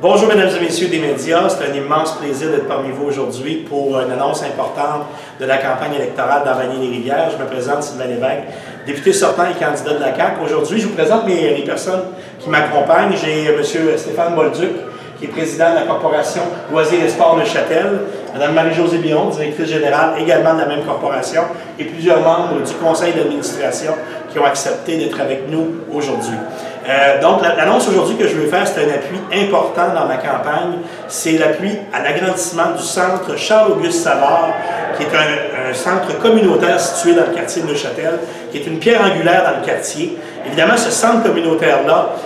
Bonjour mesdames et messieurs des médias, c'est un immense plaisir d'être parmi vous aujourd'hui pour une annonce importante de la campagne électorale dans Vanier-les-Rivières. Je me présente Sylvain Lévesque, député sortant et candidat de la CAQ. Aujourd'hui, je vous présente les personnes qui m'accompagnent. J'ai M. Stéphane Bolduc, qui est président de la Corporation Loisirs et Sports Neuchâtel, Mme Marie-Josée Biron, directrice générale également de la même corporation, et plusieurs membres du conseil d'administration qui ont accepté d'être avec nous aujourd'hui. Donc, l'annonce aujourd'hui que je veux faire, c'est un appui important dans ma campagne. C'est l'appui à l'agrandissement du centre Charles-Auguste Savard, qui est un centre communautaire situé dans le quartier de Neuchâtel, qui est une pierre angulaire dans le quartier. Évidemment, ce centre communautaire-là,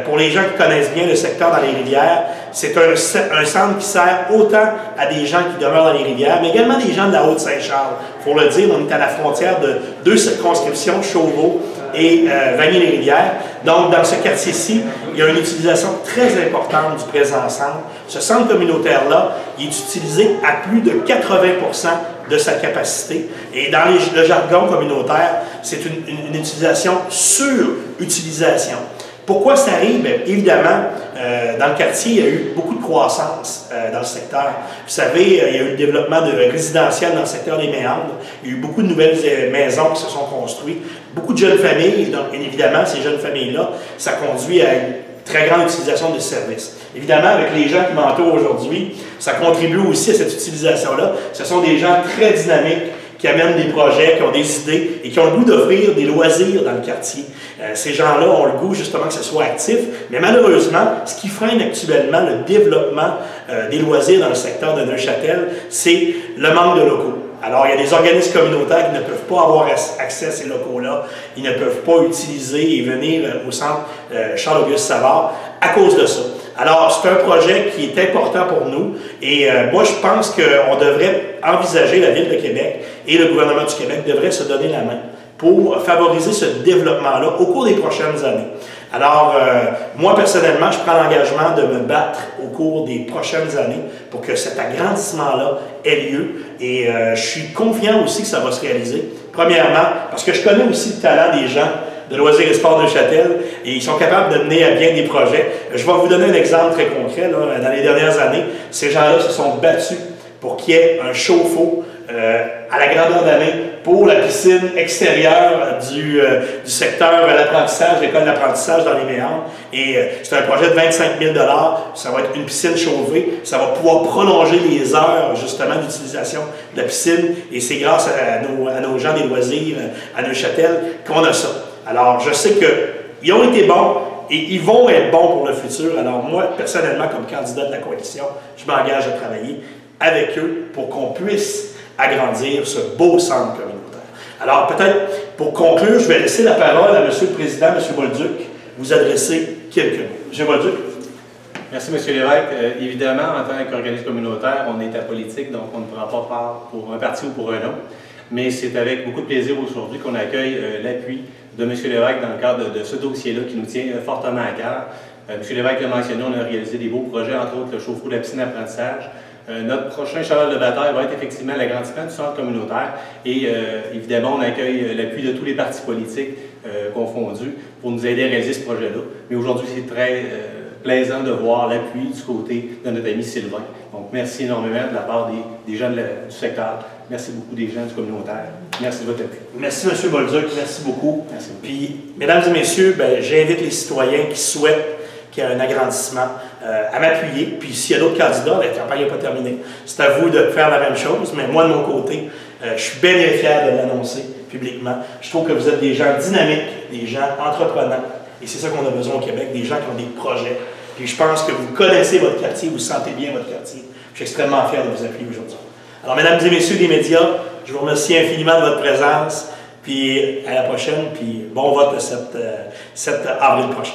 pour les gens qui connaissent bien le secteur dans les rivières, c'est un centre qui sert autant à des gens qui demeurent dans les rivières, mais également des gens de la Haute-Saint-Charles. Il faut le dire, on est à la frontière de deux circonscriptions, Chauveau et Vanier-les-Rivières. Donc, dans ce quartier-ci, il y a une utilisation très importante du présent centre. Ce centre communautaire-là, il est utilisé à plus de 80% de sa capacité. Et dans le jargon communautaire, c'est une utilisation sur-utilisation. Pourquoi ça arrive? Bien, évidemment, dans le quartier, il y a eu beaucoup de croissance dans le secteur. Vous savez, il y a eu le développement de résidentiel dans le secteur des Méandres. Il y a eu beaucoup de nouvelles maisons qui se sont construites. Beaucoup de jeunes familles. Donc, évidemment, ces jeunes familles-là, ça conduit à une très grande utilisation des services. Évidemment, avec les gens qui m'entourent aujourd'hui, ça contribue aussi à cette utilisation-là. Ce sont des gens très dynamiques, qui amènent des projets, qui ont des idées et qui ont le goût d'offrir des loisirs dans le quartier. Ces gens-là ont le goût justement que ce soit actif, mais malheureusement, ce qui freine actuellement le développement des loisirs dans le secteur de Neuchâtel, c'est le manque de locaux. Alors, il y a des organismes communautaires qui ne peuvent pas avoir accès à ces locaux-là, ils ne peuvent pas utiliser et venir au centre Charles-Auguste Savard à cause de ça. Alors, c'est un projet qui est important pour nous et moi, je pense qu'on devrait envisager, la Ville de Québec et le gouvernement du Québec devraient se donner la main pour favoriser ce développement-là au cours des prochaines années. Alors, moi, personnellement, je prends l'engagement de me battre au cours des prochaines années pour que cet agrandissement-là ait lieu et je suis confiant aussi que ça va se réaliser. Premièrement, parce que je connais aussi le talent des gens de Loisirs et Sports Neuchâtel et ils sont capables de mener à bien des projets. Je vais vous donner un exemple très concret. Là. Dans les dernières années, ces gens-là se sont battus pour qu'il y ait un chauffe-eau à la grandeur d'année pour la piscine extérieure du secteur l'apprentissage, l'école d'apprentissage dans les Méandres. Et c'est un projet de 25 000 $. Ça va être une piscine chauffée. Ça va pouvoir prolonger les heures, justement, d'utilisation de la piscine. Et c'est grâce à nos gens des loisirs à Neuchâtel qu'on a ça. Alors, je sais qu'ils ont été bons et ils vont être bons pour le futur. Alors, moi, personnellement, comme candidat de la coalition, je m'engage à travailler avec eux pour qu'on puisse agrandir ce beau centre communautaire. Alors, peut-être, pour conclure, je vais laisser la parole à M. le Président, M. Bolduc, vous adresser quelques mots. M. Bolduc. Merci, M. Lévesque. Évidemment, en tant qu'organisme communautaire, on est apolitique, donc on ne prend pas part pour un parti ou pour un autre. Mais c'est avec beaucoup de plaisir aujourd'hui qu'on accueille l'appui de M. Lévesque dans le cadre de ce dossier-là qui nous tient fortement à cœur. M. Lévesque l'a mentionné, on a réalisé des beaux projets, entre autres le chauffe-eau de la piscine d'apprentissage. Notre prochain cheval de bataille va être effectivement l'agrandissement du centre communautaire et évidemment on accueille l'appui de tous les partis politiques confondus pour nous aider à réaliser ce projet-là. Mais aujourd'hui c'est très plaisant de voir l'appui du côté de notre ami Sylvain. Donc merci énormément de la part des gens du secteur. Merci beaucoup des gens du communautaire. Merci de votre appui. Merci M. Bolduc, merci beaucoup. Merci. Puis, mesdames et messieurs, j'invite les citoyens qui souhaitent qu'il y ait un agrandissement à m'appuyer. Puis s'il y a d'autres candidats, la campagne n'est pas terminée. C'est à vous de faire la même chose, mais moi de mon côté, je suis bien fier de l'annoncer publiquement. Je trouve que vous êtes des gens dynamiques, des gens entreprenants, et c'est ça qu'on a besoin au Québec, des gens qui ont des projets. Puis je pense que vous connaissez votre quartier, vous sentez bien votre quartier. Je suis extrêmement fier de vous appuyer aujourd'hui. Alors mesdames et messieurs des médias, je vous remercie infiniment de votre présence, puis à la prochaine, puis bon vote le 7 avril prochain.